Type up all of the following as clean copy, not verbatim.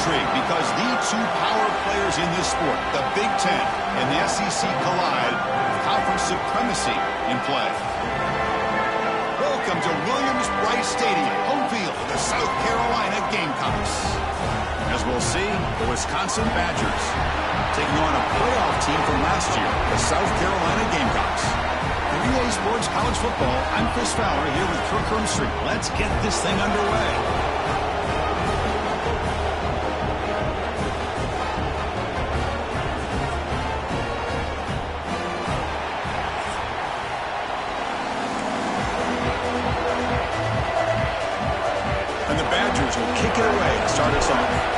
intrigue because the two power players in this sport, the Big Ten and the SEC, collide with conference supremacy in play. Welcome to Williams-Brice Stadium, home field of the South Carolina Gamecocks. As we'll see, the Wisconsin Badgers taking on a playoff team from last year, the South Carolina Gamecocks. For EA Sports College Football, I'm Chris Fowler here with Kirk Hermstreet. Let's get this thing underway. And the Badgers will kick it away to start us off.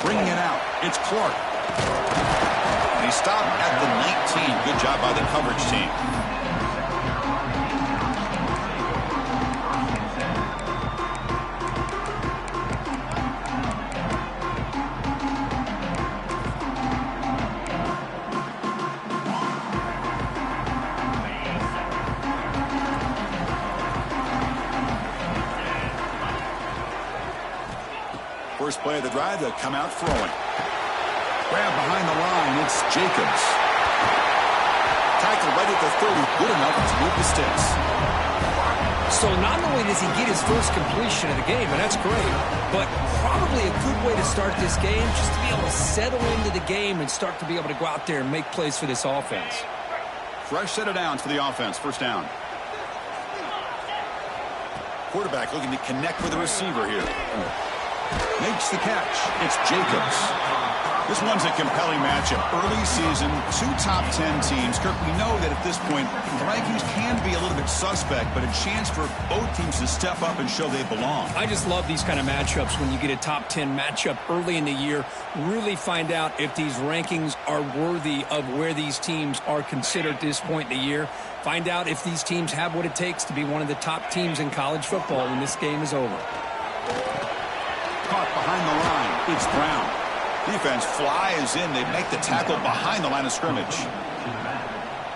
Bringing it out, it's Clark. And he stopped at the 19. Good job by the coverage team. First play of the drive, they'll come out throwing. Grab behind the line, it's Jacobs. Tackle right at the 30, good enough to move the sticks. So not only does he get his first completion of the game, and that's great, but probably a good way to start this game, just to be able to settle into the game and start to be able to go out there and make plays for this offense. Fresh set of downs for the offense, first down. Quarterback looking to connect with the receiver here. Makes the catch. It's Jacobs. This one's a compelling matchup. Early season, two top 10 teams. Kirk, we know that at this point, the rankings can be a little bit suspect, but a chance for both teams to step up and show they belong. I just love these kind of matchups when you get a top 10 matchup early in the year. Really find out if these rankings are worthy of where these teams are considered at this point in the year. Find out if these teams have what it takes to be one of the top teams in college football when this game is over. Caught behind the line. It's Brown. Defense flies in. They make the tackle behind the line of scrimmage.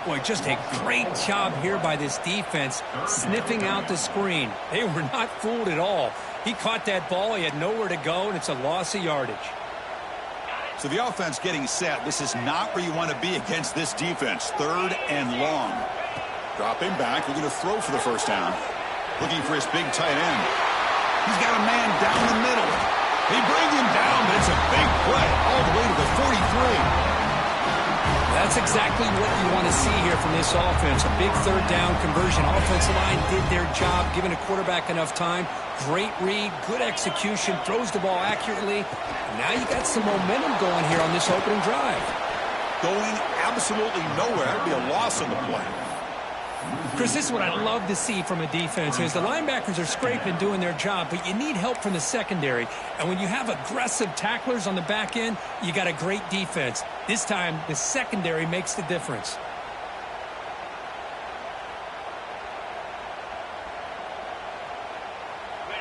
Boy, just a great job here by this defense, sniffing out the screen. They were not fooled at all. He caught that ball. He had nowhere to go, and it's a loss of yardage. So the offense getting set. This is not where you want to be against this defense. Third and long. Dropping back. We're going to throw for the first down. Looking for his big tight end. He's got a man down the middle. They bring him down, but it's a big play all the way to the 43. That's exactly what you want to see here from this offense. A big third down conversion. Offensive line did their job, giving a quarterback enough time. Great read, good execution, throws the ball accurately. Now you got some momentum going here on this opening drive. Going absolutely nowhere. That would be a loss on the play. Chris, this is what I love to see from a defense is the linebackers are scraping, doing their job, but you need help from the secondary. And when you have aggressive tacklers on the back end, you got a great defense. This time, the secondary makes the difference.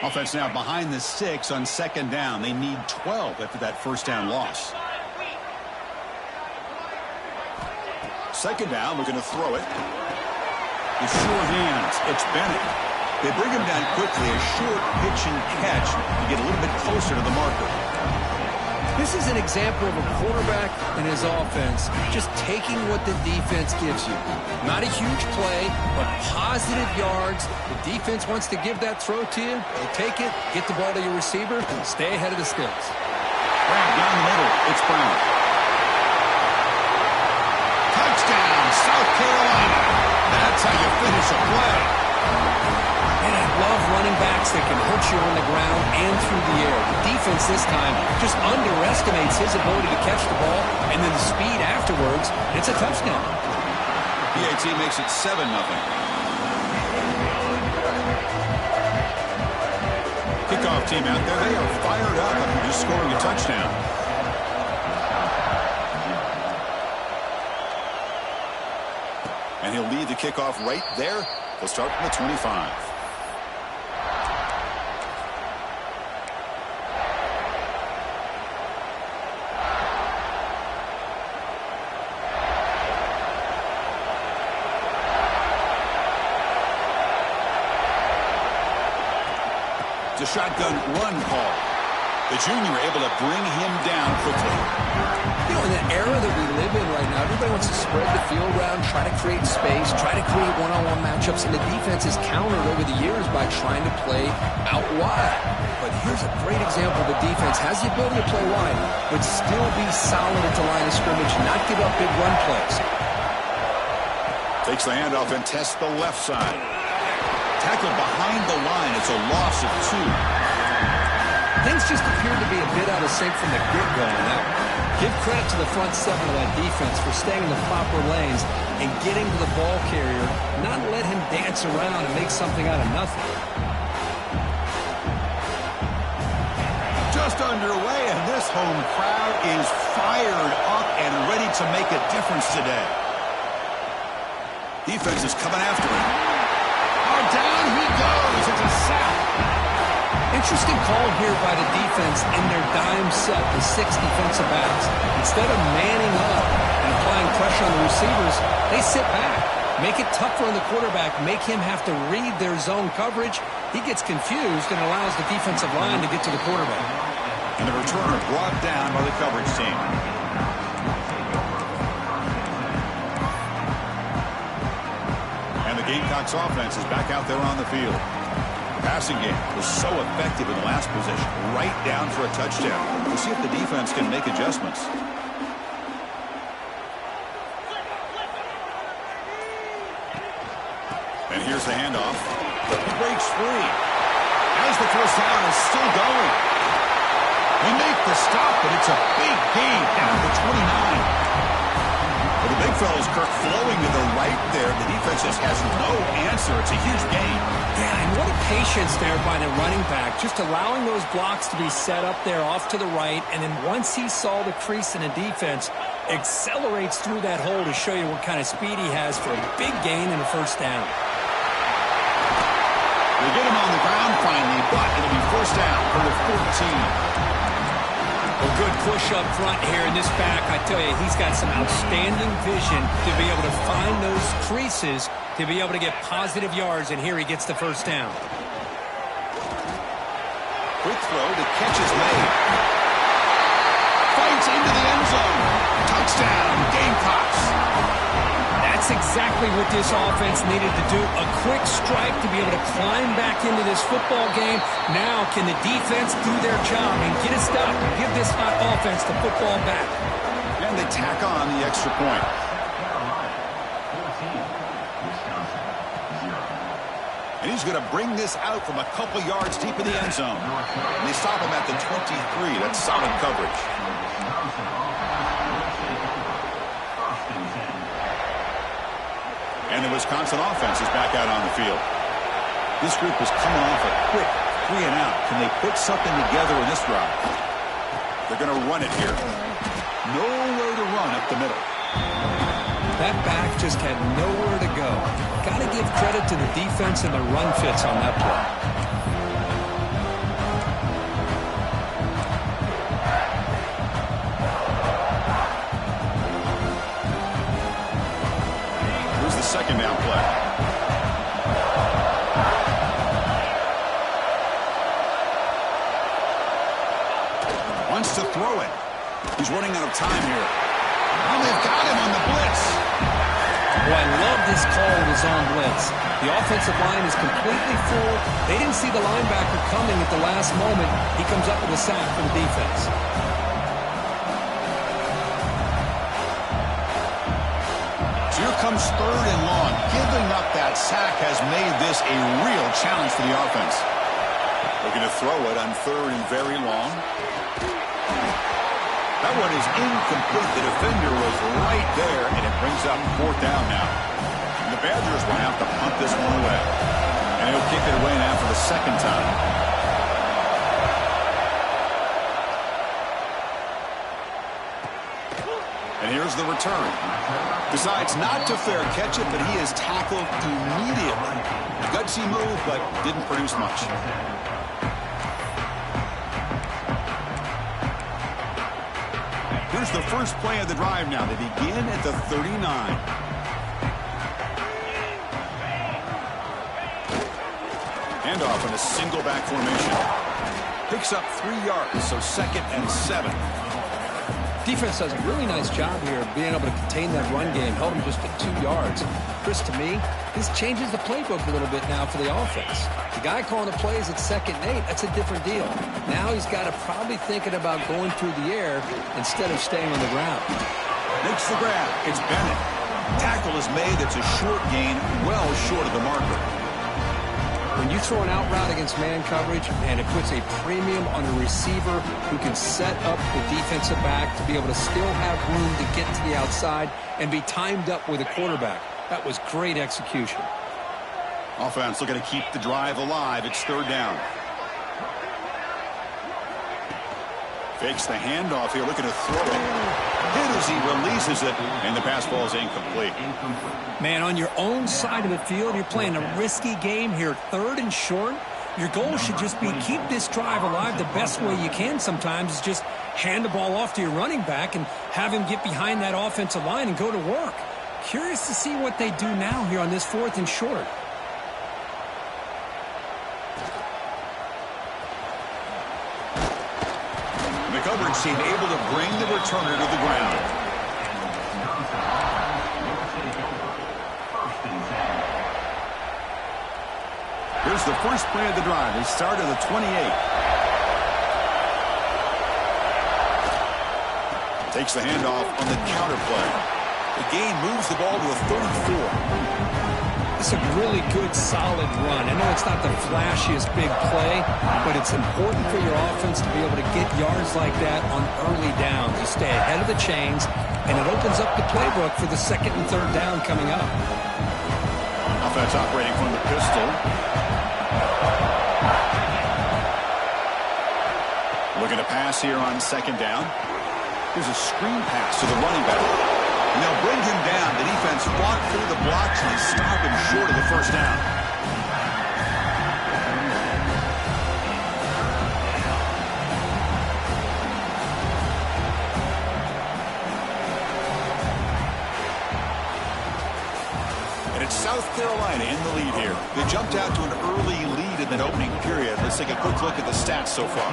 Offense now behind the 6 on second down. They need 12 after that first down loss. Second down, we're going to throw it. The sure hands, it's Bennett. They bring him down quickly, a short pitch and catch to get a little bit closer to the marker. This is an example of a quarterback and his offense just taking what the defense gives you. Not a huge play, but positive yards. The defense wants to give that throw to you. You take it, get the ball to your receiver, and stay ahead of the sticks. Grab down the middle, it's Brown. Touchdown, South Carolina. That's how you finish a play. And I love running backs that can hurt you on the ground and through the air. The defense this time just underestimates his ability to catch the ball, and then the speed afterwards, it's a touchdown. PAT makes it 7-0. Kickoff team out there, they are fired up after just scoring a touchdown. And he'll lead the kickoff right there. They'll start from the 25. a shotgun run call. The junior able to bring him down quickly. You know, in the era that we live in right now, everybody wants to spread the field around, try to create space, try to create one-on-one matchups, and the defense has countered over the years by trying to play out wide. But here's a great example. The defense has the ability to play wide, but still be solid at the line of scrimmage, not give up big run plays. Takes the handoff and tests the left side. Tackled behind the line. It's a loss of 2. Things just appeared to be a bit out of sync from the get-go on that one. Give credit to the front 7 of that defense for staying in the proper lanes and getting to the ball carrier, not let him dance around and make something out of nothing. Just underway, and this home crowd is fired up and ready to make a difference today. Defense is coming after him. Oh, down he goes. It's a sack. Interesting call here by the defense in their dime set with 6 defensive backs. Instead of manning up and applying pressure on the receivers, they sit back, make it tougher on the quarterback, make him have to read their zone coverage. He gets confused and allows the defensive line to get to the quarterback. And the returner brought down by the coverage team. And the Gamecocks offense is back out there on the field. Passing game was so effective in the last possession, right down for a touchdown. We'll see if the defense can make adjustments. And here's the handoff. He breaks free. As the first down is still going. They make the stop, but it's a big gain down to 29. Well, the big fella's Kirk flowing to the right there. The defense just has no answer. It's a huge gain. Yeah, and what a patience there by the running back, just allowing those blocks to be set up there off to the right, and then once he saw the crease in the defense, accelerates through that hole to show you what kind of speed he has for a big gain and a first down. They get him on the ground finally, but it'll be first down for the 14. A good push up front here in this back. I tell you, he's got some outstanding vision to be able to find those creases, to be able to get positive yards, and here he gets the first down. Quick throw, the catch is made. Fights into the end zone. Touchdown, Gamecocks. That's exactly what this offense needed to do. A quick strike to be able to climb back into this football game. Now can the defense do their job and get a stop and give this hot offense the football back? And they tack on the extra point. And he's going to bring this out from a couple yards deep in the end zone. And they stop him at the 23. That's solid coverage. And the Wisconsin offense is back out on the field. This group is coming off a quick 3 and out. Can they put something together in this drive? They're going to run it here. Nowhere to run up the middle. That back just had nowhere to go. Got to give credit to the defense and the run fits on that play. Second down play. Wants to throw it. He's running out of time here. And they've got him on the blitz. Boy, I love this call with his own blitz. The offensive line is completely full. They didn't see the linebacker coming at the last moment. He comes up with a sack for the defense. Here comes 3rd and long. Giving up that sack has made this a real challenge for the offense. Looking to throw it on 3rd and very long. That one is incomplete. The defender was right there, and it brings up 4th down now. And the Badgers will have to punt this one away. And he'll kick it away now for the second time. And here's the return. Decides not to fair catch it, but he is tackled immediately. Gutsy move, but didn't produce much. Here's the first play of the drive now. They begin at the 39. handoff in a single back formation. Picks up 3 yards, so 2nd and 7. Defense does a really nice job here of being able to contain that run game, held him just at 2 yards. Chris, to me, this changes the playbook a little bit now for the offense. The guy calling the plays at 2nd and 8, that's a different deal. Now he's got to probably thinking about going through the air instead of staying on the ground. Makes the grab. It's Bennett. Tackle is made. It's a short gain, well short of the marker. When you throw an out route against man coverage, and it puts a premium on a receiver who can set up the defensive back to be able to still have room to get to the outside and be timed up with a quarterback. That was great execution. Offense looking to keep the drive alive. It's 3rd down. Fakes the handoff here, looking to throw it. Hit as he releases it, and the pass ball is incomplete. Man, on your own side of the field, you're playing a risky game here. 3rd and short. Your goal should just be keep this drive alive the best way you can sometimes is just hand the ball off to your running back and have him get behind that offensive line and go to work. Curious to see what they do now here on this 4th and short. The coverage team able to bring the returner to the ground. Here's the first play of the drive. They start at the 28. Takes the handoff on the counter play. The gain moves the ball to a 34. It's a really good, solid run. I know it's not the flashiest big play, but it's important for your offense to be able to get yards like that on early downs. You stay ahead of the chains, and it opens up the playbook for the 2nd and 3rd down coming up. Offense operating from the pistol. Looking to pass here on 2nd down. Here's a screen pass to the running back. And they'll bring him down. The defense fought through the blocks and stop him short of the 1st down. And it's South Carolina in the lead here. They jumped out to an early lead in that opening period. Let's take a quick look at the stats so far.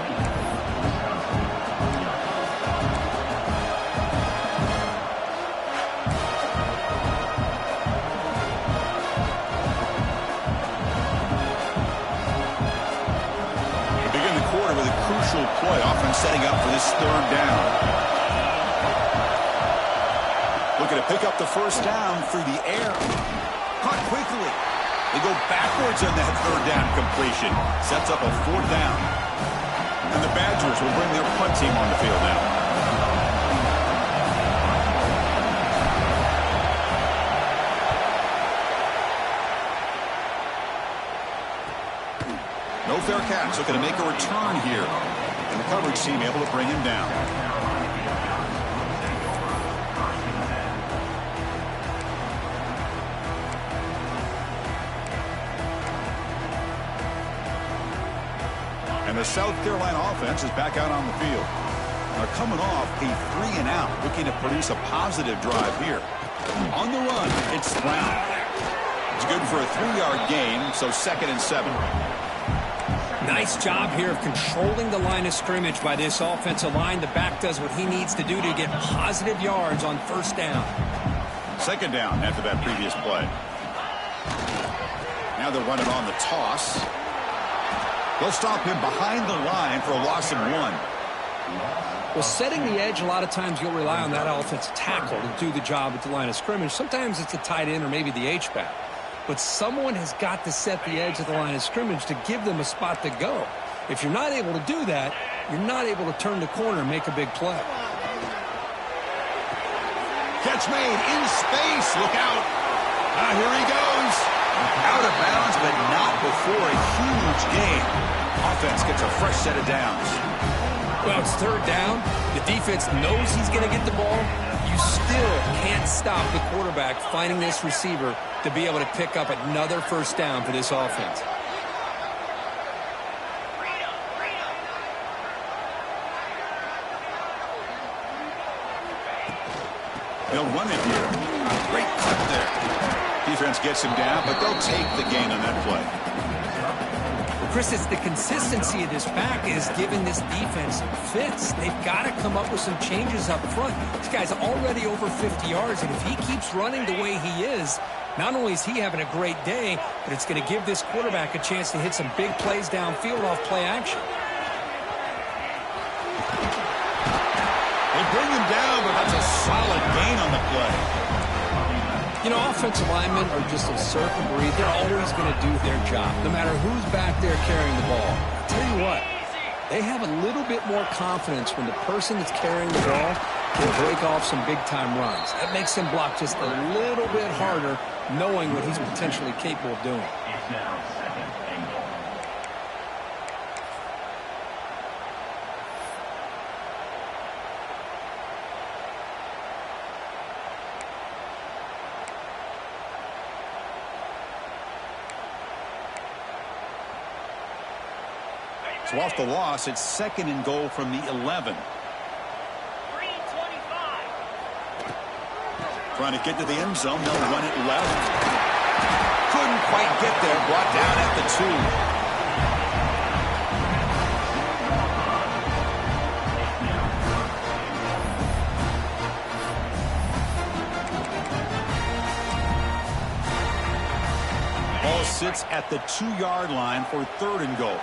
Play offense setting up for this 3rd down. Looking to pick up the 1st down through the air. Caught quickly. They go backwards on that 3rd down completion. Sets up a 4th down. And the Badgers will bring their punt team on the field now. No fair catch. Looking to make a return here. And the coverage team able to bring him down. And the South Carolina offense is back out on the field. They're coming off a 3-and-out, looking to produce a positive drive here. On the run, it's Brown. It's good for a 3-yard gain, so 2nd and 7. Nice job here of controlling the line of scrimmage by this offensive line. The back does what he needs to do to get positive yards on 1st down. 2nd down after that previous play. Now they're running on the toss. They'll stop him behind the line for a loss of 1. Well, setting the edge, a lot of times you'll rely on that offensive tackle to do the job at the line of scrimmage. Sometimes it's a tight end or maybe the H-back. But someone has got to set the edge of the line of scrimmage to give them a spot to go. If you're not able to do that, you're not able to turn the corner and make a big play. Catch made in space. Look out. Here he goes. Out of bounds, but not before a huge gain. Offense gets a fresh set of downs. Well, it's 3rd down. The defense knows he's going to get the ball. You still can't stop the quarterback finding this receiver to be able to pick up another 1st down for this offense. They'll run it here. Great cut there. Defense gets him down, but they'll take the gain on that play. Chris, it's the consistency of this back is giving this defense fits. They've got to come up with some changes up front. This guy's already over 50 yards, and if he keeps running the way he is, not only is he having a great day, but it's going to give this quarterback a chance to hit some big plays downfield off play action. They bring him down, but that's a solid gain on the play. You know, offensive linemen are just a certain breed. They're always going to do their job, no matter who's back there carrying the ball. I'll tell you what, they have a little bit more confidence when the person that's carrying the ball can break off some big-time runs. That makes him block just a little bit harder, knowing what he's potentially capable of doing. So off the loss, it's 2nd and goal from the 11. Trying to get to the end zone. They'll run it left. Couldn't quite get there. Brought down at the 2. Ball sits at the 2-yard line for 3rd and goal.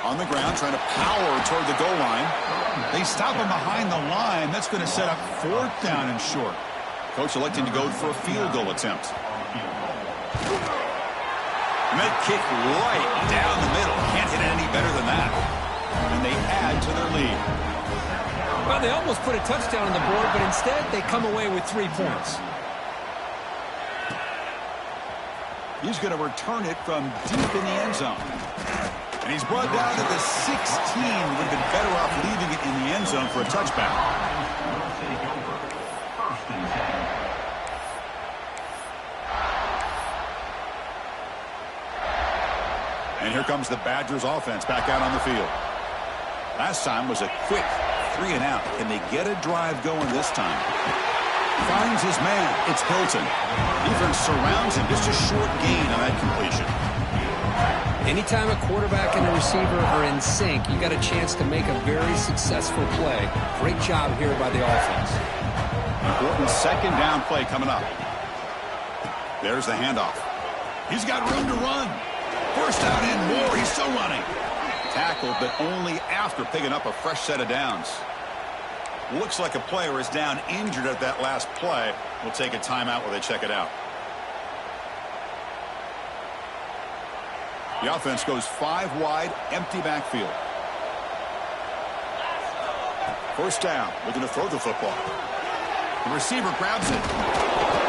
On the ground, trying to power toward the goal line. They stop him behind the line. That's going to set up 4th down and short. Coach electing to go for a field goal attempt. And that kick right down the middle. Can't hit it any better than that. And they add to their lead. Well, they almost put a touchdown on the board, but instead they come away with 3 points. He's going to return it from deep in the end zone. And he's brought down to the 16. Would have been better off leaving it in the end zone for a touchback. And here comes the Badgers offense back out on the field. Last time was a quick 3 and out. Can they get a drive going this time? Finds his man. It's Hilton. Defense surrounds him. Just a short gain on that completion. Anytime a quarterback and a receiver are in sync, you got a chance to make a very successful play. Great job here by the offense. Important 2nd down play coming up. There's the handoff. He's got room to run. 1st down and more. He's still running. Tackled, but only after picking up a fresh set of downs. Looks like a player is down injured at that last play. We'll take a timeout while they check it out. The offense goes 5 wide, empty backfield. 1st down, looking to throw the football. The receiver grabs it.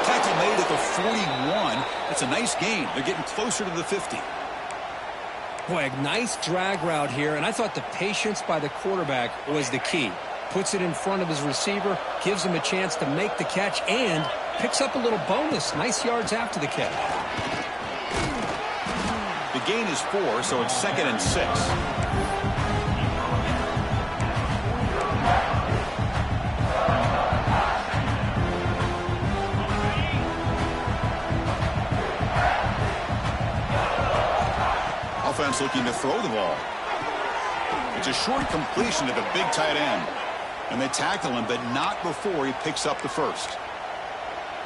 Tackle made at the 41. That's a nice gain. They're getting closer to the 50. Boy, a nice drag route here, and I thought the patience by the quarterback was the key. Puts it in front of his receiver, gives him a chance to make the catch, and picks up a little bonus. Nice yards after the catch. The gain is 4, so it's 2nd and 6. Offense looking to throw the ball. It's a short completion to the big tight end. And they tackle him, but not before he picks up the 1st.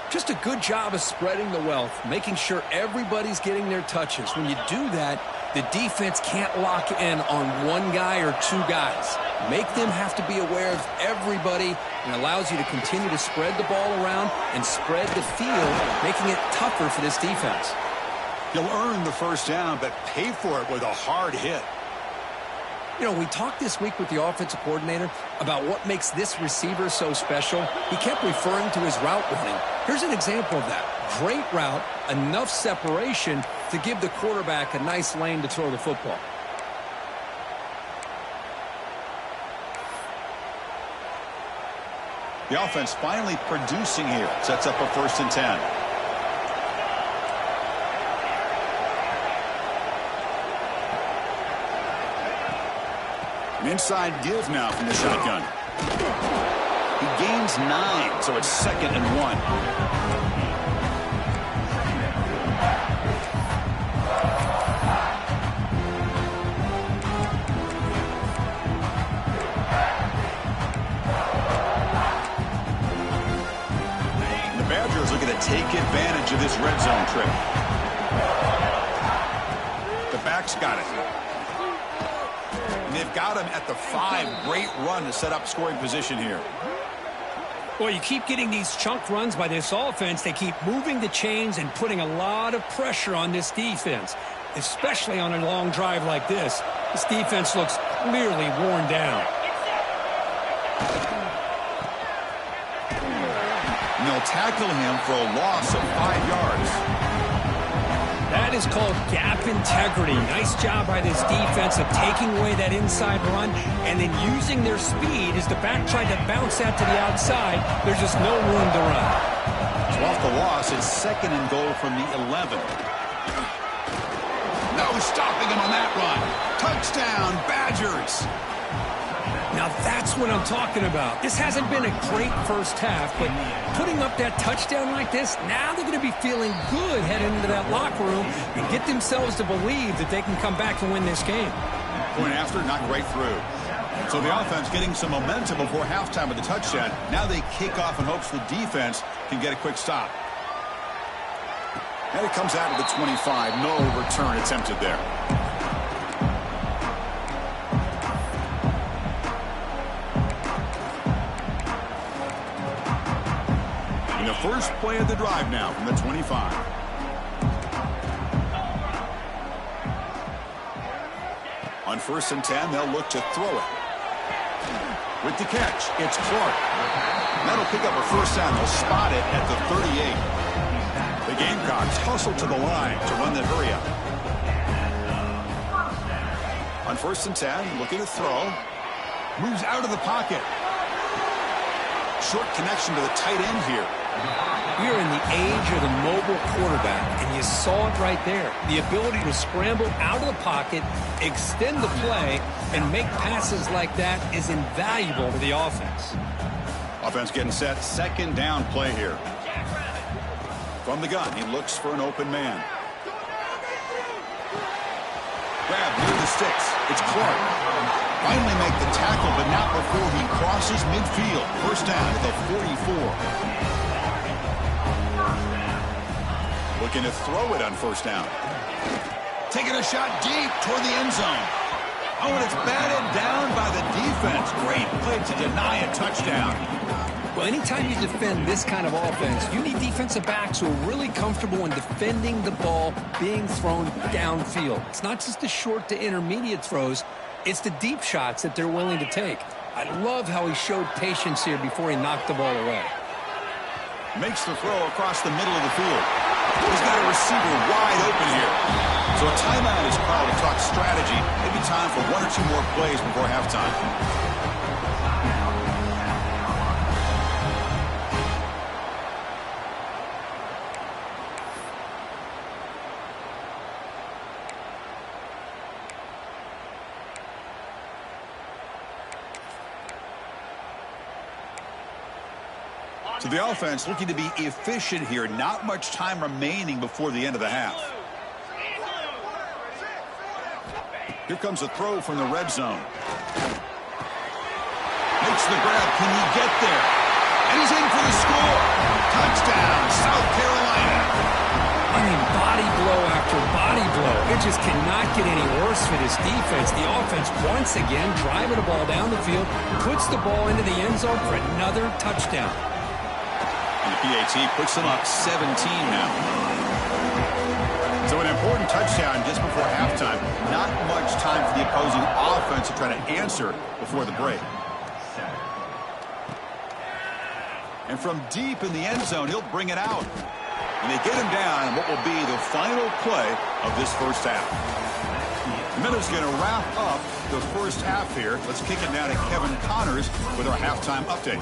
Just a good job of spreading the wealth, making sure everybody's getting their touches. When you do that, the defense can't lock in on 1 guy or 2 guys. Make them have to be aware of everybody, and allows you to continue to spread the ball around and spread the field, making it tougher for this defense. He'll earn the 1st down, but pay for it with a hard hit. You know, we talked this week with the offensive coordinator about what makes this receiver so special. He kept referring to his route running. Here's an example of that. Great route, enough separation to give the quarterback a nice lane to throw the football. The offense finally producing here. Sets up a 1st and 10. An inside give now from the shotgun. He gains 9, so it's 2nd and 1. The Badgers looking to take advantage of this red zone trip. The backs got it. And they've got him at the 5. Great run to set up scoring position here. Well, you keep getting these chunk runs by this offense. They keep moving the chains and putting a lot of pressure on this defense, especially on a long drive like this. This defense looks clearly worn down. And they'll tackle him for a loss of 5 yards. That is called gap integrity. Nice job by this defense of taking away that inside run and then using their speed as the back tried to bounce that to the outside. There's just no room to run. So off the loss, it's 2nd and goal from the 11. No stopping him on that run. Touchdown, Badgers. Now that's what I'm talking about. This hasn't been a great first half, but putting up that touchdown like this, now they're going to be feeling good heading into that locker room and get themselves to believe that they can come back and win this game. Point after, not great through. So the offense getting some momentum before halftime with the touchdown. Now they kick off in hopes the defense can get a quick stop. And it comes out of the 25. No return attempted there. First play of the drive now from the 25. On 1st and 10, they'll look to throw it. With the catch, it's Clark. That'll pick up a first down. They'll spot it at the 38. The Gamecocks hustle to the line to run the hurry up. On 1st and 10, looking to throw. Moves out of the pocket. Short connection to the tight end here. We are in the age of the mobile quarterback, and you saw it right there. The ability to scramble out of the pocket, extend the play, and make passes like that is invaluable to the offense. Offense getting set. 2nd down play here. From the gun, he looks for an open man. Grab near the sticks. It's Clark. Finally make the tackle, but not before he crosses midfield. First down at the 44. Looking to throw it on 1st down. Taking a shot deep toward the end zone. Oh, and it's batted down by the defense. Great play to deny a touchdown. Well, anytime you defend this kind of offense, you need defensive backs who are really comfortable in defending the ball being thrown downfield. It's not just the short to intermediate throws. It's the deep shots that they're willing to take. I love how he showed patience here before he knocked the ball away. Makes the throw across the middle of the field. He's got a receiver wide open here. So a timeout is called to talk strategy. Maybe time for 1 or 2 more plays before halftime. So the offense looking to be efficient here. Not much time remaining before the end of the half. Here comes a throw from the red zone. Makes the grab. Can he get there? And he's in for the score. Touchdown, South Carolina. I mean, body blow after body blow. It just cannot get any worse for this defense. The offense, once again, driving the ball down the field, puts the ball into the end zone for another touchdown. And the PAT puts them up 17 now. So an important touchdown just before halftime. Not much time for the opposing offense to try to answer before the break. And from deep in the end zone, he'll bring it out. And they get him down on what will be the final play of this first half. Miller's going to wrap up the first half here. Let's kick it now to Kevin Connors with our halftime update.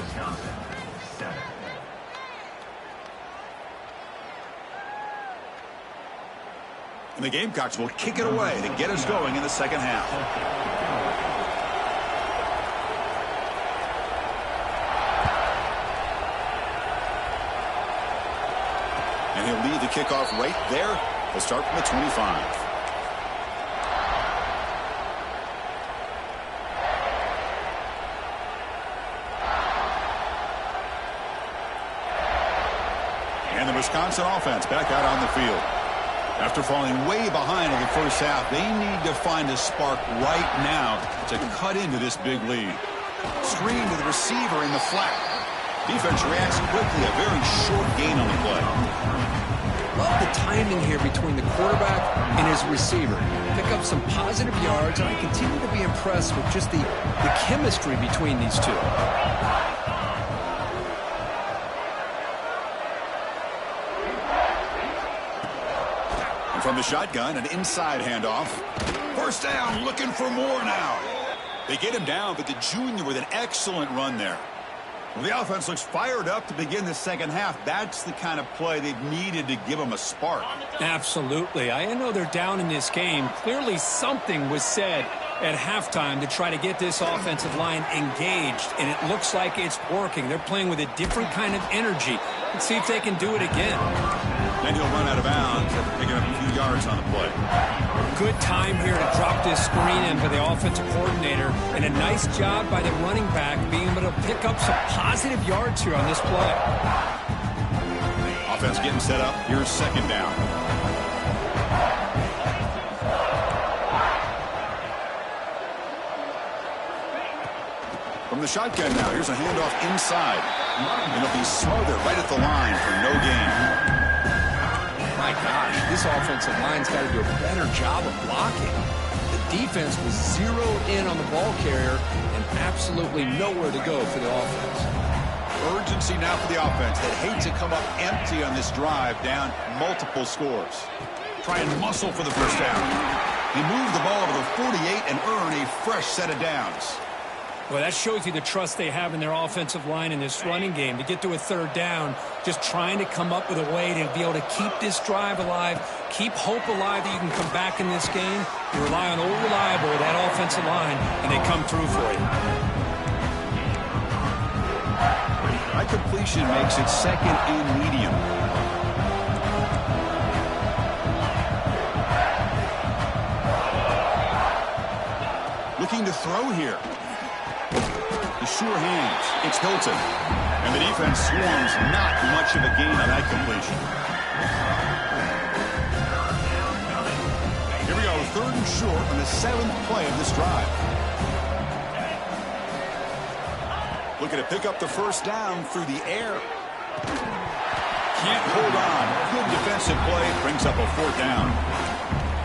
And the Gamecocks will kick it away to get us going in the second half. And he'll lead the kickoff right there. They'll start from the 25. And the Wisconsin offense back out on the field. After falling way behind in the first half, they need to find a spark right now to cut into this big lead. Screen to the receiver in the flat. Defense reacts quickly. A very short gain on the play. Love the timing here between the quarterback and his receiver. Pick up some positive yards, and I continue to be impressed with just the chemistry between these two. And from the shotgun, an inside handoff. First down, looking for more now. They get him down, but the junior with an excellent run there. Well, the offense looks fired up to begin the second half. That's the kind of play they've needed to give them a spark. Absolutely. I know they're down in this game. Clearly something was said at halftime to try to get this offensive line engaged, and it looks like it's working. They're playing with a different kind of energy. Let's see if they can do it again. Then he'll run out of bounds after picking up a few yards on the play. Good time here to drop this screen in for the offensive coordinator, and a nice job by the running back being able to pick up some positive yards here on this play. Offense getting set up. Here's second down. From the shotgun now, here's a handoff inside. And it'll be smothered right at the line for no gain. My gosh, this offensive line's got to do a better job of blocking. The defense was zeroed in on the ball carrier and absolutely nowhere to go for the offense. Urgency now for the offense. They hate to come up empty on this drive, down multiple scores. Try and muscle for the first down. They move the ball to the 48 and earn a fresh set of downs. Well, that shows you the trust they have in their offensive line in this running game. To get to a third down, just trying to come up with a way to be able to keep this drive alive, keep hope alive that you can come back in this game. You rely on old reliable, that offensive line, and they come through for you. High completion makes it second and medium. Looking to throw here. The sure hands. It's Hilton. And the defense swarms not much of a gain on that completion. Here we go, third and short on the 7th play of this drive. Looking to pick up the first down through the air. Can't hold on. Good defensive play. Brings up a fourth down.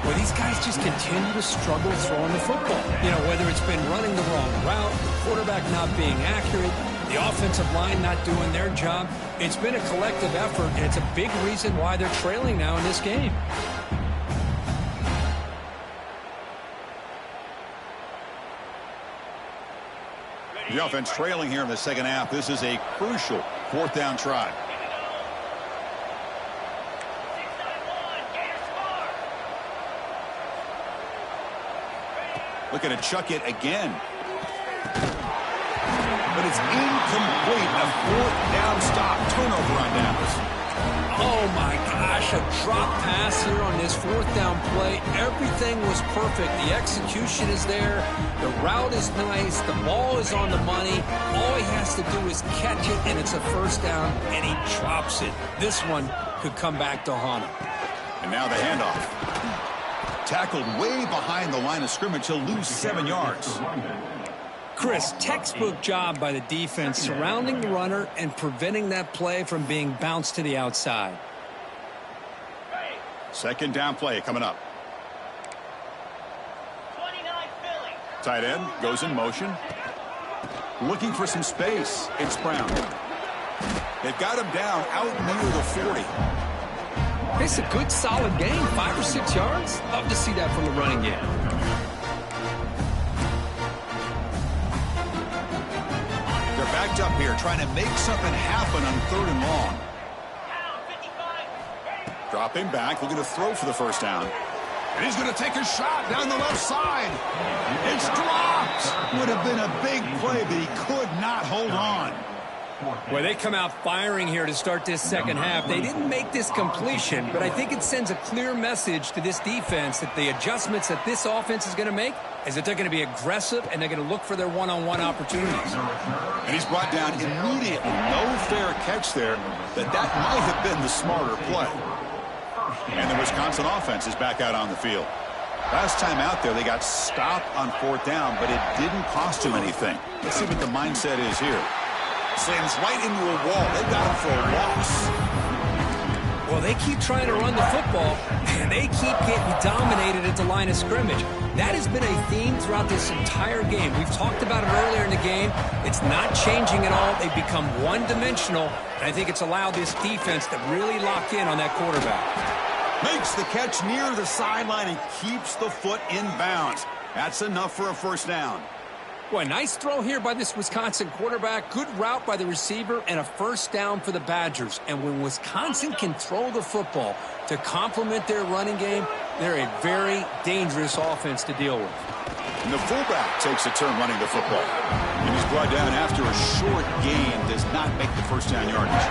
Well, these guys just continue to struggle throwing the football. You know, whether it's been running the wrong route, the quarterback not being accurate, the offensive line not doing their job. It's been a collective effort, and it's a big reason why they're trailing now in this game. The offense trailing here in the second half. This is a crucial fourth down try. Looking to chuck it again. But it's incomplete. A fourth down stop. Turnover on downs. Oh, my gosh, a drop pass here on this fourth down play. Everything was perfect. The execution is there. The route is nice. The ball is on the money. All he has to do is catch it, and it's a first down, and he drops it. This one could come back to haunt him. And now the handoff. Tackled way behind the line of scrimmage. He'll lose 7 yards. Chris, textbook job by the defense surrounding the runner and preventing that play from being bounced to the outside. Second down play coming up. Tight end goes in motion. Looking for some space. It's Brown. They've got him down out near the 40. It's a good, solid game, 5 or 6 yards. Love to see that from the running game. They're backed up here, trying to make something happen on third and long. Dropping back, looking to throw for the first down. And he's going to take a shot down the left side. It's dropped. Would have been a big play, but he could not hold on. Well, they come out firing here to start this second half. They didn't make this completion, but I think it sends a clear message to this defense that the adjustments that this offense is going to make is that they're going to be aggressive and they're going to look for their one-on-one opportunities. And he's brought down immediately. No fair catch there, but that might have been the smarter play. And the Wisconsin offense is back out on the field. Last time out there, they got stopped on 4th down, but it didn't cost them anything. Let's see what the mindset is here. Slams right into a wall. They got him for a loss. Well, they keep trying to run the football, and they keep getting dominated at the line of scrimmage. That has been a theme throughout this entire game. We've talked about it earlier in the game. It's not changing at all. They've become one-dimensional, and I think it's allowed this defense to really lock in on that quarterback. Makes the catch near the sideline and keeps the foot in bounds. That's enough for a first down. Boy, nice throw here by this Wisconsin quarterback. Good route by the receiver and a first down for the Badgers. And when Wisconsin can throw the football to complement their running game, they're a very dangerous offense to deal with. And the fullback takes a turn running the football. And he's brought down after a short gain. Does not make the first down yardage.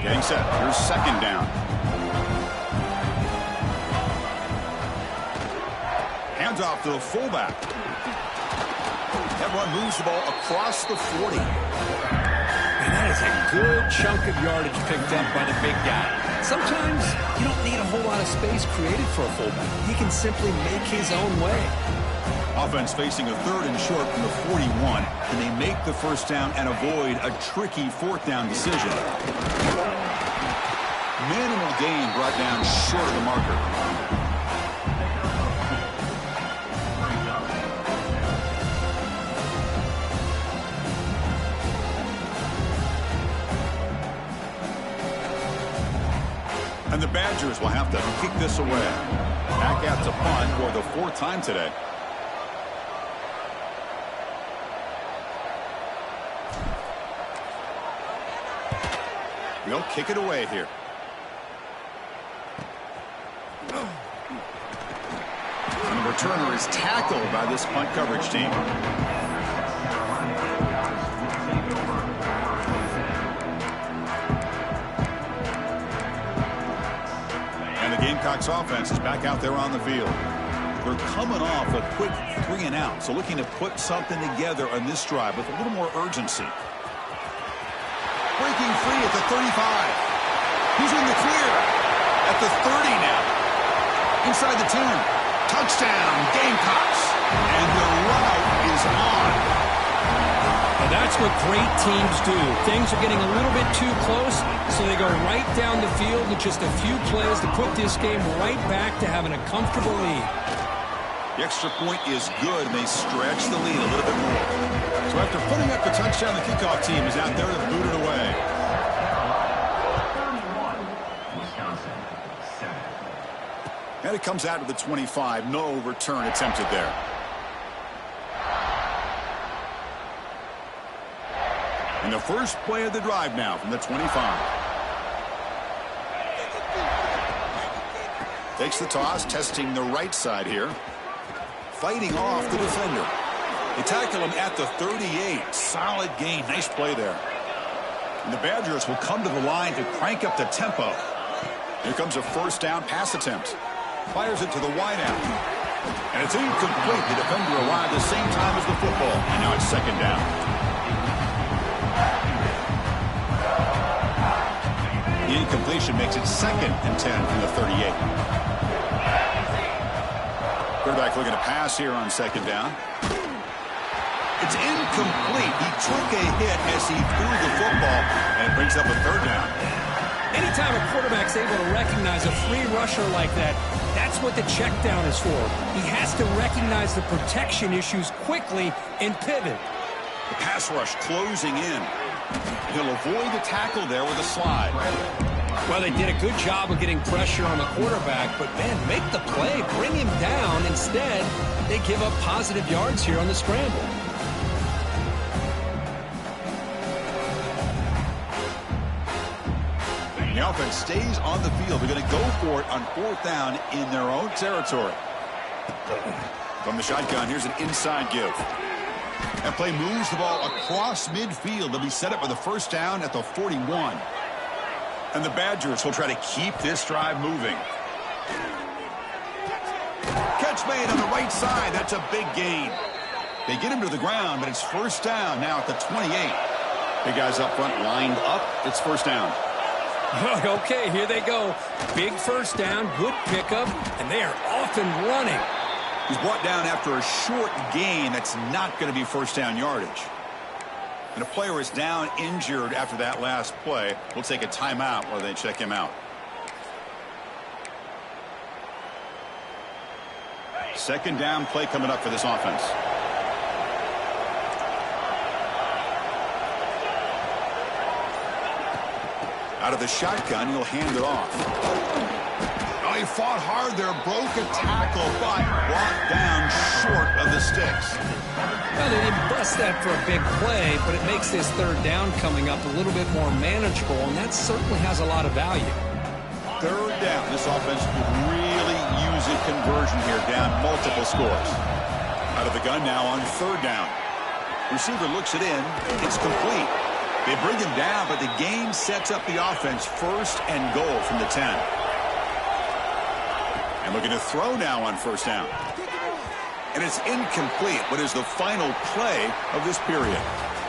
Getting set. Here's second down. Hands off to the fullback. That run moves the ball across the 40. And that is a good chunk of yardage picked up by the big guy. Sometimes you don't need a whole lot of space created for a fullback. He can simply make his own way. Offense facing a 3rd and short from the 41. Can they make the first down and avoid a tricky 4th down decision? Minimal gain brought down short of the marker. And the Badgers will have to kick this away. Back out to punt for the 4th time today. They'll kick it away here. And the returner is tackled by this punt coverage team. And the Gamecocks offense is back out there on the field. They're coming off a quick 3 and out, so looking to put something together on this drive with a little more urgency. Breaking free at the 35. He's in the clear at the 30 now. Inside the 10. Touchdown, Gamecocks. And the route is on. Well, that's what great teams do. Things are getting a little bit too close, so they go right down the field with just a few plays to put this game right back to having a comfortable lead. The extra point is good, and they stretch the lead a little bit more. So after putting up the touchdown, the kickoff team is out there to boot it away. And it comes out to the 25. No return attempted there. And the first play of the drive now from the 25. Takes the toss, testing the right side here. Fighting off the defender. They tackle him at the 38. Solid gain. Nice play there. And the Badgers will come to the line to crank up the tempo. Here comes a first down pass attempt. Fires it to the wideout. And it's incomplete. The defender arrived the same time as the football. And now it's second down. The incompletion makes it 2nd and 10 from the 38. Quarterback looking to pass here on second down. It's incomplete. He took a hit as he threw the football, and it brings up a 3rd down. Anytime a quarterback's able to recognize a free rusher like that, that's what the check down is for. He has to recognize the protection issues quickly and pivot. The pass rush closing in. He'll avoid the tackle there with a slide. Well, they did a good job of getting pressure on the quarterback, but, man, make the play. Bring him down. Instead, they give up positive yards here on the scramble. The offense stays on the field. They're going to go for it on 4th down in their own territory. From the shotgun, here's an inside give. That play moves the ball across midfield. They'll be set up with a first down at the 41. And the Badgers will try to keep this drive moving. Catch made on the right side. That's a big gain. They get him to the ground, but it's first down now at the 28. Big guys up front lined up. It's first down. Okay, here they go. Big first down, good pickup, and they are off and running. He's brought down after a short gain. That's not going to be first down yardage. And a player is down injured after that last play. We'll take a timeout while they check him out. Second down play coming up for this offense. Out of the shotgun, he'll hand it off. Oh, he fought hard there, broke a tackle, but brought down short of the sticks. Well, they didn't bust that for a big play, but it makes this third down coming up a little bit more manageable, and that certainly has a lot of value. Third down. This offense could really use a conversion here, down multiple scores. Out of the gun now on third down. Receiver looks it in. It's complete. They bring him down, but the game sets up the offense first and goal from the 10. And looking to throw now on first down. And it's incomplete, but is the final play of this period.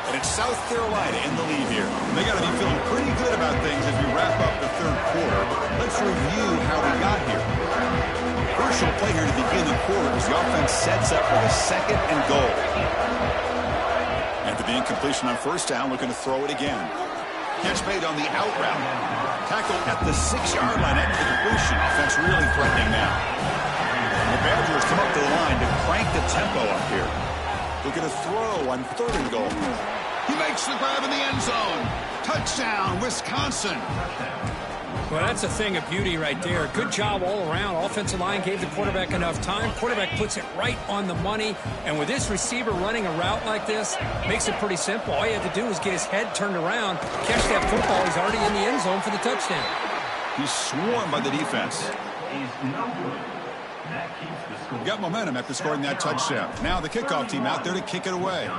And it's South Carolina in the lead here. They got to be feeling pretty good about things as we wrap up the third quarter. Let's review how we got here. Crucial play here to begin the quarter as the offense sets up with a second and goal. After the incompletion on first down, looking to throw it again. Catch made on the out route. Tackle at the 6-yard line after the completion. Offense really threatening now. And the Badgers come up to the line to crank the tempo up here. Looking to throw on third and goal. He makes the grab in the end zone. Touchdown, Wisconsin. Well, that's a thing of beauty right there. Good job all around. Offensive line gave the quarterback enough time. Quarterback puts it right on the money. And with this receiver running a route like this, makes it pretty simple. All you have to do is get his head turned around, catch that football. He's already in the end zone for the touchdown. He's swarmed by the defense. Got momentum after scoring that touchdown. Now the kickoff team out there to kick it away.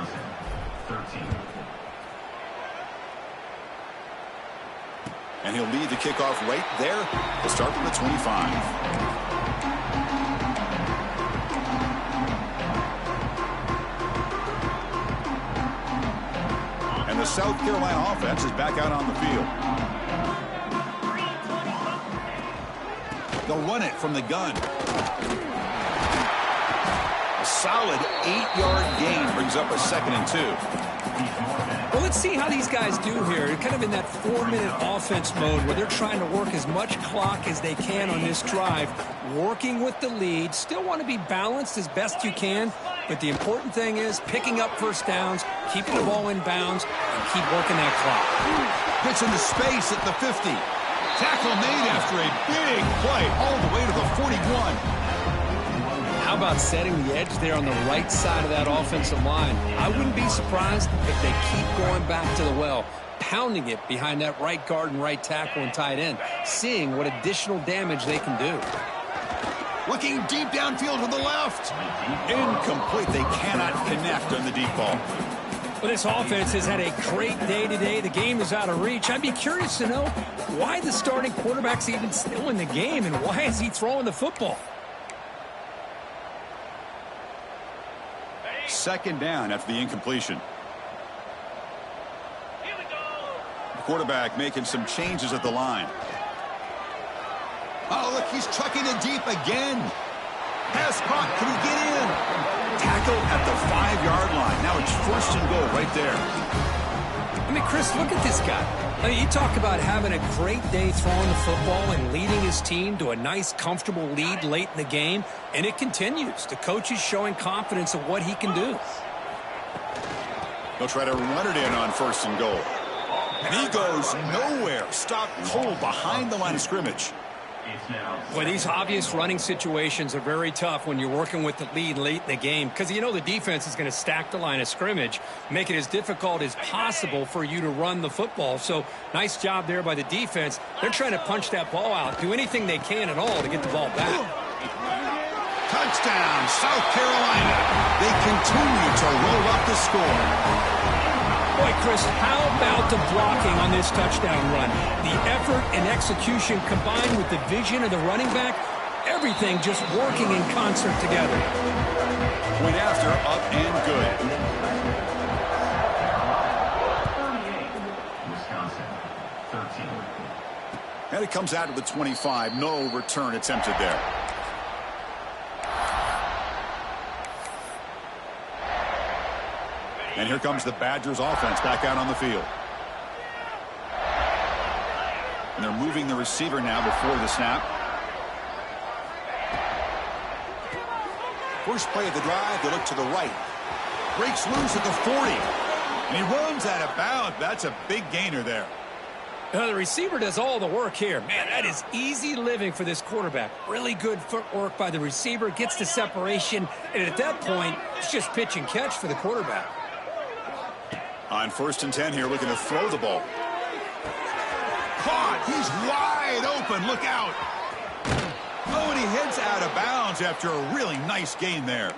And he'll lead the kickoff right there to start from the 25. And the South Carolina offense is back out on the field. They'll run it from the gun. A solid 8-yard gain brings up a second and 2. Well, let's see how these guys do here. They're kind of in that 4-minute offense mode where they're trying to work as much clock as they can on this drive, working with the lead. Still want to be balanced as best you can, but the important thing is picking up first downs, keeping the ball in bounds, and keep working that clock. Gets into space at the 50. Tackle made after a big play all the way to the 41. How about setting the edge there on the right side of that offensive line? I wouldn't be surprised if they keep going back to the well, pounding it behind that right guard and right tackle and tight end, seeing what additional damage they can do. Looking deep downfield to the left. Incomplete. They cannot connect on the deep ball. Well, this offense has had a great day today. The game is out of reach. I'd be curious to know why the starting quarterback's even still in the game and why is he throwing the football? Second down after the incompletion. The quarterback making some changes at the line. Oh, look, he's chucking it deep again. Pass caught. Can he get in? Tackle at the 5-yard line. Now it's first and goal right there. I mean, Chris, look at this guy. I mean, you talk about having a great day throwing the football and leading his team to a nice, comfortable lead late in the game, and it continues. The coach is showing confidence of what he can do. They'll try to run it in on first and goal. And he goes nowhere. Stopped cold behind the line of scrimmage. Well, these obvious running situations are very tough when you're working with the lead late in the game because you know the defense is going to stack the line of scrimmage, make it as difficult as possible for you to run the football. So nice job there by the defense. They're trying to punch that ball out, do anything they can at all to get the ball back. Touchdown, South Carolina. They continue to roll up the score. Boy, Chris, how about the blocking on this touchdown run? The effort and execution combined with the vision of the running back, everything just working in concert together. Point after, up and good. And it comes out of the 25. No return attempted there. And here comes the Badgers offense back out on the field. And they're moving the receiver now before the snap. First play of the drive, they look to the right. Breaks loose at the 40. And he runs out of bounds. That's a big gainer there. The receiver does all the work here. Man, that is easy living for this quarterback. Really good footwork by the receiver, gets the separation, and at that point, it's just pitch and catch for the quarterback. On 1st and 10 here, looking to throw the ball. Caught! He's wide open. Look out! Oh, and he heads out of bounds after a really nice gain there.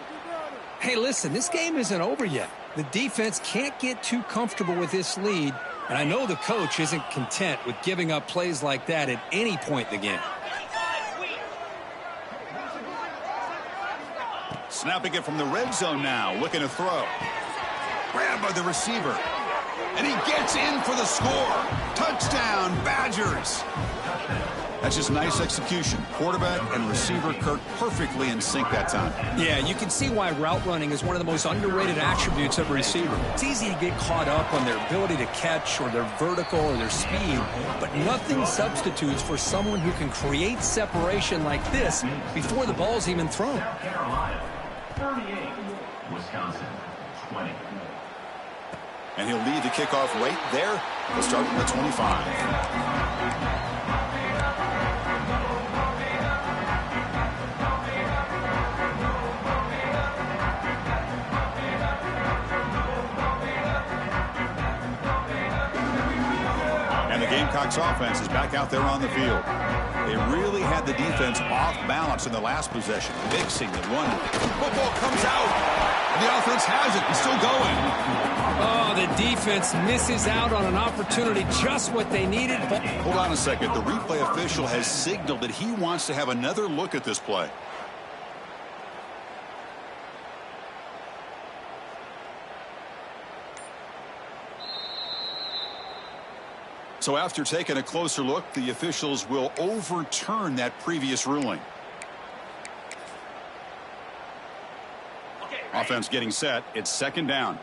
Hey, listen, this game isn't over yet. The defense can't get too comfortable with this lead, and I know the coach isn't content with giving up plays like that at any point in the game. Snapping it from the red zone now, looking to throw. Grabbed by the receiver. And he gets in for the score. Touchdown, Badgers. That's just nice execution. Quarterback and receiver Kirk perfectly in sync that time. Yeah, you can see why route running is one of the most underrated attributes of a receiver. It's easy to get caught up on their ability to catch or their vertical or their speed, but nothing substitutes for someone who can create separation like this before the ball's even thrown. Carolina, 38, Wisconsin, 20. And he'll lead the kickoff right there. He'll start from the 25. And the Gamecocks offense is back out there on the field. They really had the defense off balance in the last possession, mixing the run. Football comes out, and the offense has it. It's still going. Oh, the defense misses out on an opportunity, just what they needed. But hold on a second. The replay official has signaled that he wants to have another look at this play. So after taking a closer look, the officials will overturn that previous ruling. Offense getting set. It's 2nd down.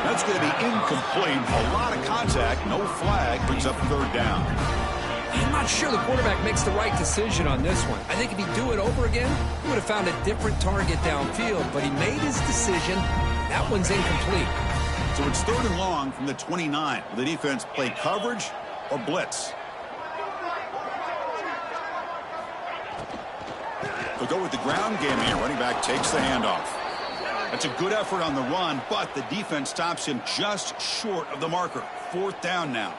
That's going to be incomplete. A lot of contact. No flag. Brings up 3rd down. I'm not sure the quarterback makes the right decision on this one. I think if he'd do it over again, he would have found a different target downfield, but he made his decision. That one's incomplete. So it's 3rd and long from the 29. Will the defense play coverage or blitz? They'll go with the ground game here. Running back takes the handoff. That's a good effort on the run, but the defense stops him just short of the marker. 4th down now.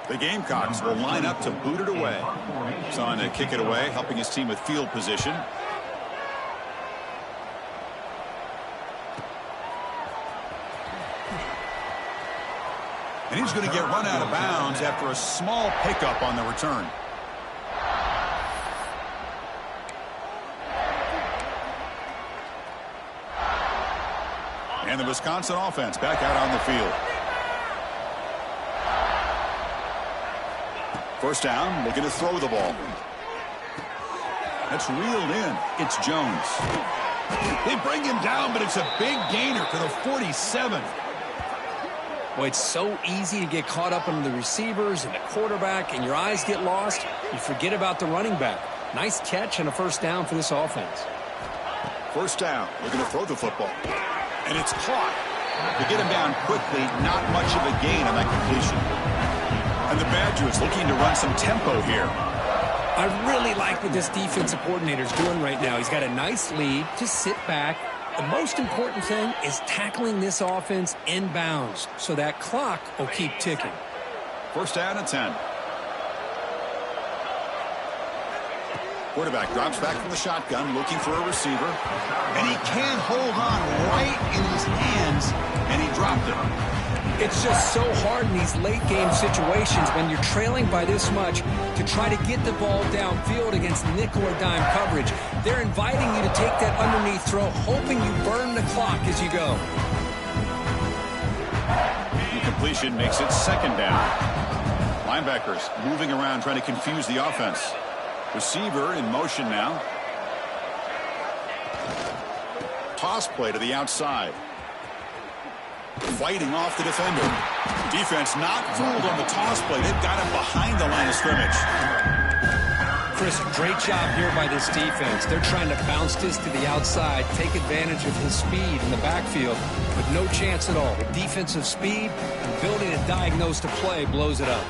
The Gamecocks will line up to boot it away. He's on to kick it away, helping his team with field position. And he's going to get run out of bounds after a small pickup on the return. And the Wisconsin offense back out on the field. 1st down, looking to throw the ball. That's reeled in. It's Jones. They bring him down, but it's a big gainer to the 47. Boy, it's so easy to get caught up on the receivers and the quarterback, and your eyes get lost. You forget about the running back. Nice catch and a 1st down for this offense. 1st down, looking to throw the football. And it's caught. To get him down quickly, not much of a gain on that completion. And the Badgers looking to run some tempo here. I really like what this defensive coordinator is doing right now. He's got a nice lead. Just sit back. The most important thing is tackling this offense inbounds so that clock will keep ticking. First down and 10. Quarterback drops back from the shotgun, looking for a receiver. And he can't hold on right in his hands, and he dropped it. It's just so hard in these late game situations when you're trailing by this much to try to get the ball downfield against nickel or dime coverage. They're inviting you to take that underneath throw, hoping you burn the clock as you go. Incompletion makes it second down. Linebackers moving around trying to confuse the offense. Receiver in motion now. Toss play to the outside. Fighting off the defender. Defense not fooled on the toss play. They've got him behind the line of scrimmage. Chris, great job here by this defense. They're trying to bounce this to the outside, take advantage of his speed in the backfield, but no chance at all. The defensive speed and ability to diagnose the play blows it up.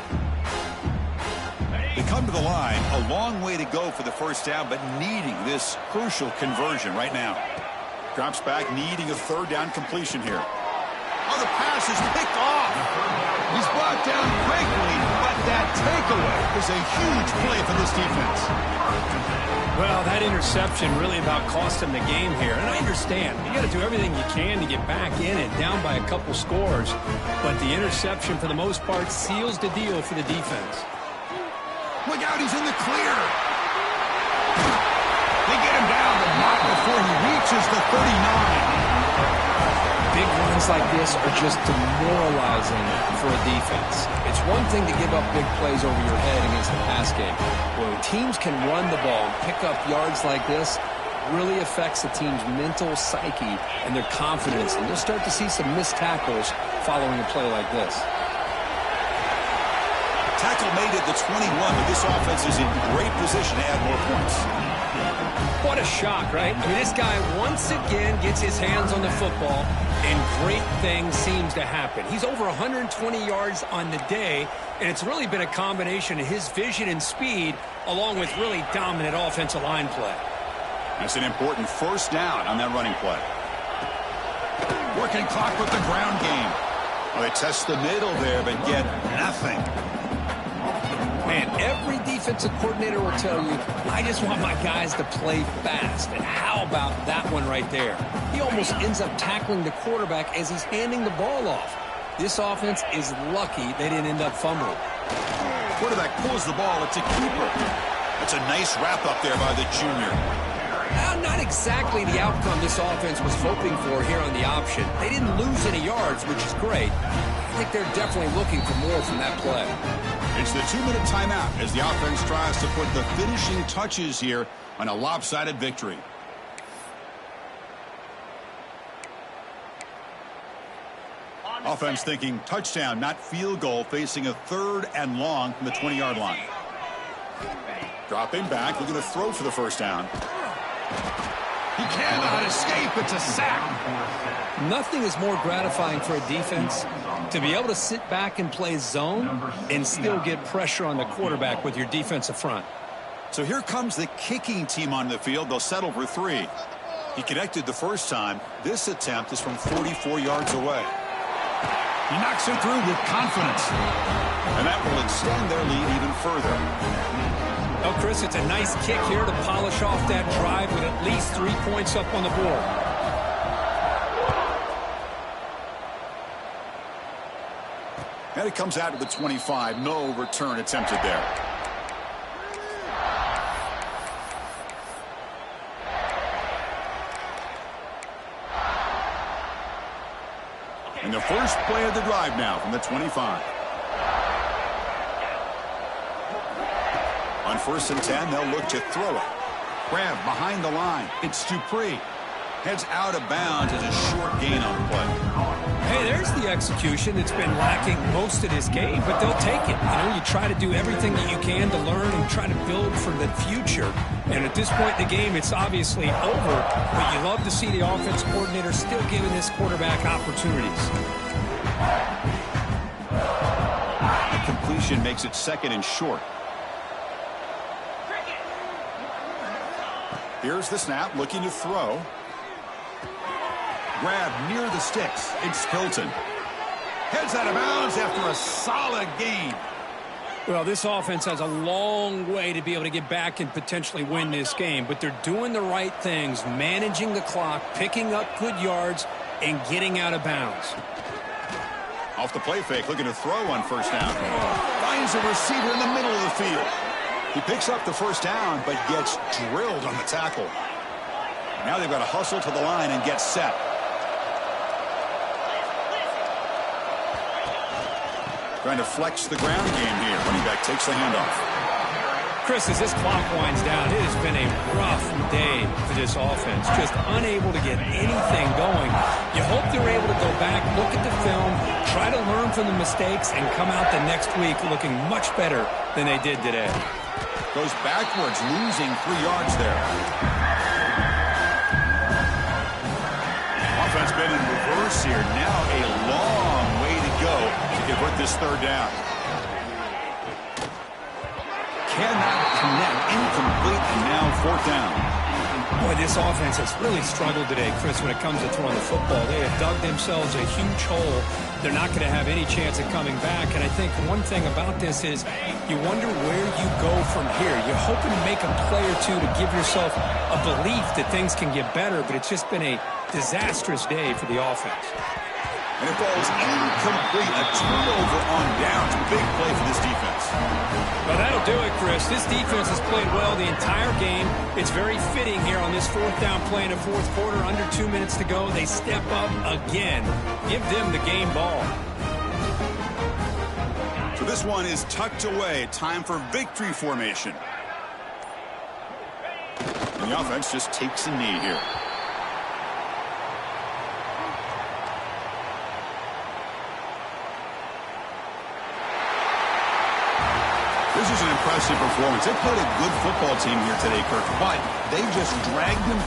They come to the line, a long way to go for the first down, but needing this crucial conversion right now. Drops back, needing a third down completion here. Oh, the pass is picked off. He's brought down quickly, but that takeaway is a huge play for this defense. Well, that interception really about cost him the game here. And I understand, you got to do everything you can to get back in it, down by a couple scores. But the interception, for the most part, seals the deal for the defense. Look out, he's in the clear. They get him down, but not before he reaches the 39. Big runs like this are just demoralizing for a defense. It's one thing to give up big plays over your head against the pass game. When teams can run the ball and pick up yards like this, really affects the team's mental psyche and their confidence. And you'll start to see some missed tackles following a play like this. Tackle made at the 21, but this offense is in great position to add more points. What a shock, right? I mean, this guy once again gets his hands on the football, and great things seems to happen. He's over 120 yards on the day, and it's really been a combination of his vision and speed, along with really dominant offensive line play. That's an important first down on that running play. Working clock with the ground game. Well, they test the middle there, but get nothing. Man, every defensive coordinator will tell you, I just want my guys to play fast. And how about that one right there? He almost ends up tackling the quarterback as he's handing the ball off. This offense is lucky they didn't end up fumbling. Quarterback pulls the ball. It's a keeper. That's a nice wrap-up there by the junior. Not exactly the outcome this offense was hoping for here on the option. They didn't lose any yards, which is great. I think they're definitely looking for more from that play. It's the 2-minute timeout as the offense tries to put the finishing touches here on a lopsided victory. Offense thinking touchdown, not field goal, facing a 3rd and long from the 20-yard line. Dropping back, looking to throw for the first down. He cannot escape. It's a sack. Nothing is more gratifying for a defense to be able to sit back and play zone and still get pressure on the quarterback with your defensive front. So here comes the kicking team on the field. They'll settle for 3. He connected the first time. This attempt is from 44 yards away. He knocks it through with confidence. And that will extend their lead even further. Oh, Chris, it's a nice kick here to polish off that drive with at least 3 points up on the board. And it comes out to the 25. No return attempted there. And the first play of the drive now from the 25. On 1st and 10, they'll look to throw it. Grab behind the line. It's Dupree. Heads out of bounds as a short gain on the play. Hey, there's the execution that's been lacking most of this game, but they'll take it. You know, you try to do everything that you can to learn and try to build for the future. And at this point in the game, it's obviously over, but you love to see the offense coordinator still giving this quarterback opportunities. The completion makes it 2nd and short. Here's the snap, looking to throw. Grab near the sticks. It's Hilton. Heads out of bounds after a solid gain. Well, this offense has a long way to be able to get back and potentially win this game, but they're doing the right things, managing the clock, picking up good yards, and getting out of bounds. Off the play fake, looking to throw on first down. Finds a receiver in the middle of the field. He picks up the first down, but gets drilled on the tackle. Now they've got to hustle to the line and get set. Trying to flex the ground game here. Running back takes the handoff. Chris, as this clock winds down, it has been a rough day for this offense. Just unable to get anything going. You hope they're able to go back, look at the film, try to learn from the mistakes, and come out the next week looking much better than they did today. Goes backwards, losing 3 yards there. Offense been in reverse here. Now a long way to go to convert this third down. Cannot connect, incomplete, and now fourth down. Boy, this offense has really struggled today, Chris, when it comes to throwing the football. They have dug themselves a huge hole. They're not going to have any chance of coming back. And I think one thing about this is you wonder where you go from here. You're hoping to make a play or two to give yourself a belief that things can get better, but it's just been a disastrous day for the offense. And it falls incomplete. A turnover on downs. Big play for this defense. Well, that'll do it, Chris. This defense has played well the entire game. It's very fitting here on this fourth down play in the fourth quarter. Under 2 minutes to go. They step up again. Give them the game ball. So this one is tucked away. Time for victory formation. And the offense just takes a knee here. This is an impressive performance. They played a good football team here today, Kirk, but they just dragged them